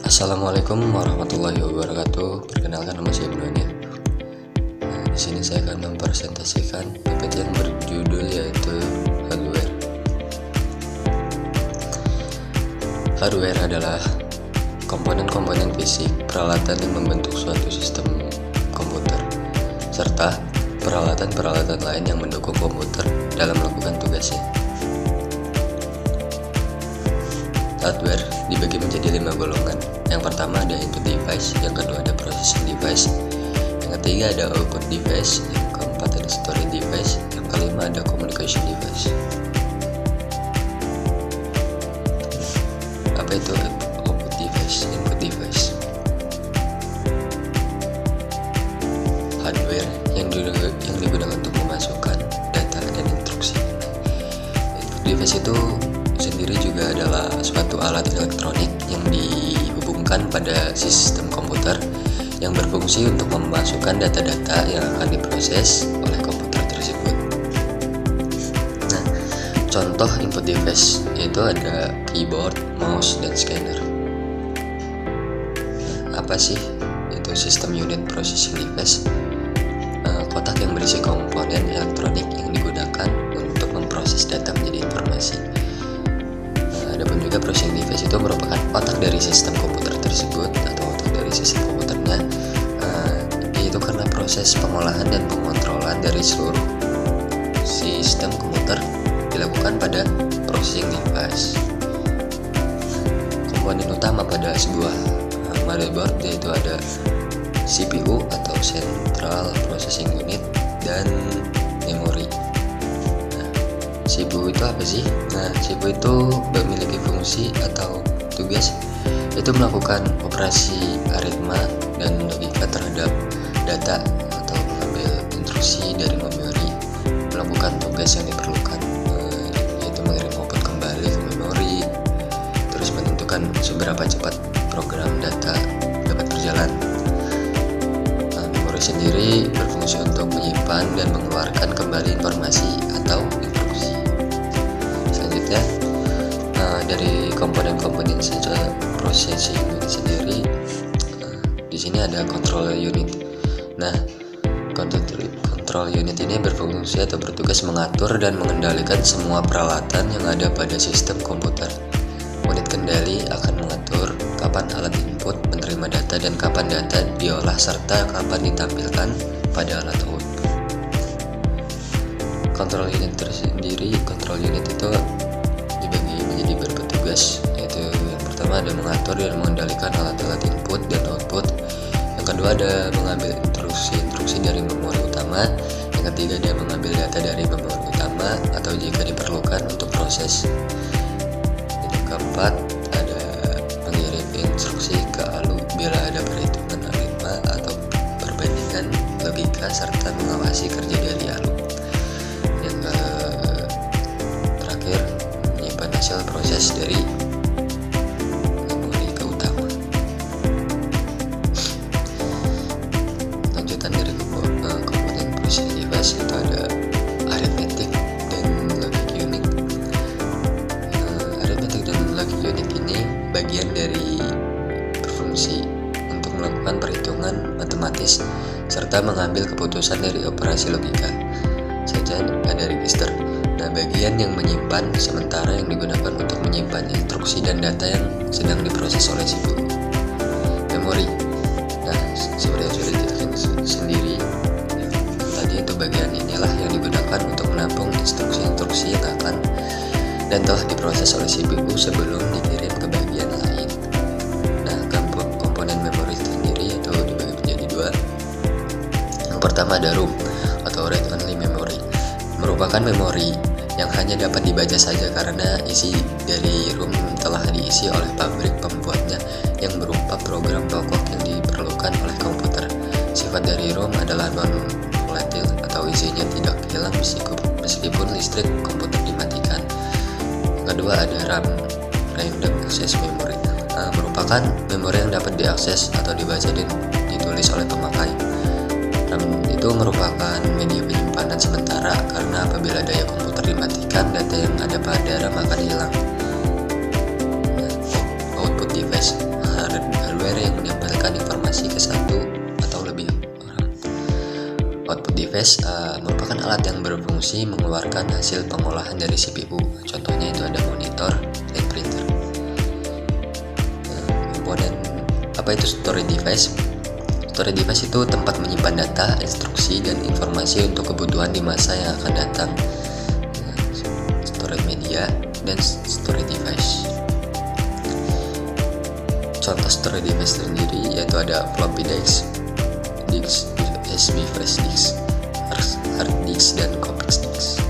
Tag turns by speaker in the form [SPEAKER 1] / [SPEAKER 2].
[SPEAKER 1] Assalamualaikum warahmatullahi wabarakatuh. Perkenalkan, nama saya Ibnu. Di sini saya akan mempresentasikan PPT yang berjudul yaitu hardware. Hardware adalah komponen-komponen fisik peralatan yang membentuk suatu sistem komputer, serta peralatan-peralatan lain yang mendukung komputer dalam melakukan tugasnya. Hardware dibagi menjadi 5 golongan. Yang pertama ada input device, yang kedua ada processing device, yang ketiga ada output device, yang keempat ada storage device, yang kelima ada communication device. Apa itu output device, input device? Hardware yang digunakan untuk memasukkan data dan instruksi. Input device itu sendiri juga adalah suatu alat elektronik yang dihubungkan pada sistem komputer yang berfungsi untuk memasukkan data-data yang akan diproses oleh komputer tersebut. Nah, contoh input device yaitu ada keyboard, mouse, dan scanner. Nah, apa sih itu sistem unit processing device? Kotak yang berisi komponen elektronik yang digunakan untuk memproses data menjadi informasi. Adapun juga processing device itu merupakan otak dari sistem komputer tersebut atau otak dari sistem komputernya, yaitu karena proses pengolahan dan pengontrolan dari seluruh sistem komputer dilakukan pada processing device. Komponen utama pada sebuah motherboard yaitu ada CPU atau Central Processing Unit dan memori. CPU itu apa sih? Nah, CPU itu memiliki fungsi atau tugas yaitu melakukan operasi aritma dan logika terhadap data atau mengambil instruksi dari memori, melakukan tugas yang diperlukan, yaitu mengirim output kembali ke memori, terus menentukan seberapa cepat program data dapat berjalan. Memori sendiri berfungsi untuk menyimpan dan mengeluarkan kembali informasi atau instruksi. Selanjutnya, dari komponen-komponen processing unit sendiri, di sini ada control unit. Nah, control unit ini berfungsi atau bertugas mengatur dan mengendalikan semua peralatan yang ada pada sistem komputer. Unit kendali akan mengatur kapan alat input menerima data dan kapan data diolah serta kapan ditampilkan pada alat output. Control unit tersendiri, control unit itu dibagi menjadi beberapa tugas, yaitu yang pertama ada mengatur dan mengendalikan alat-alat input dan output, yang kedua ada mengambil instruksi dari memori utama, yang ketiga ada mengambil data dari memori utama atau jika diperlukan untuk proses, yang keempat ada mengirim instruksi ke ALU bila ada perhitungan aritma atau perbandingan logika serta mengawasi kerja dari ALU. Yang terakhir menyimpan hasil proses dari memori ke utama. Lanjutan dari komponen processing device itu ada arithmetic dan logic unit. Arithmetic dan logic unit ini bagian dari berfungsi untuk melakukan perhitungan matematis serta mengambil keputusan dari operasi logika. Saja ada register. Nah, bagian yang menyimpan sementara yang digunakan untuk menyimpan instruksi dan data yang sedang diproses oleh CPU. Memori. Nah, seperti yang sudah dikatakan sendiri tadi, itu bagian inilah yang digunakan untuk menampung instruksi-instruksi yang akan dan telah diproses oleh CPU sebelum dikirim ke bagian lain. Nah, komponen memori sendiri itu dibagi menjadi dua. Yang pertama ada ROM atau read only memory, merupakan memori yang hanya dapat dibaca saja karena isi dari ROM telah diisi oleh pabrik pembuatnya yang berupa program pokok yang diperlukan oleh komputer. Sifat dari ROM adalah non-volatile atau isinya tidak hilang meskipun listrik komputer dimatikan. Yang kedua ada RAM, random access memory, merupakan memori yang dapat diakses atau dibaca dan ditulis oleh pemakai. RAM itu merupakan media penyimpanan sementara karena apabila daya komputer dimatikan, data yang ada pada RAM akan hilang. Output device, informasi ke satu atau lebih orang. Output device merupakan alat yang berfungsi mengeluarkan hasil pengolahan dari CPU. Contohnya itu ada monitor dan printer. Komponen apa itu storage device? Storage device itu tempat menyimpan data, instruksi, dan informasi untuk kebutuhan di masa yang akan datang. Storage media dan storage device. Contoh storage device sendiri yaitu ada floppy disk, USB flash disk, hard disk, dan compact disk.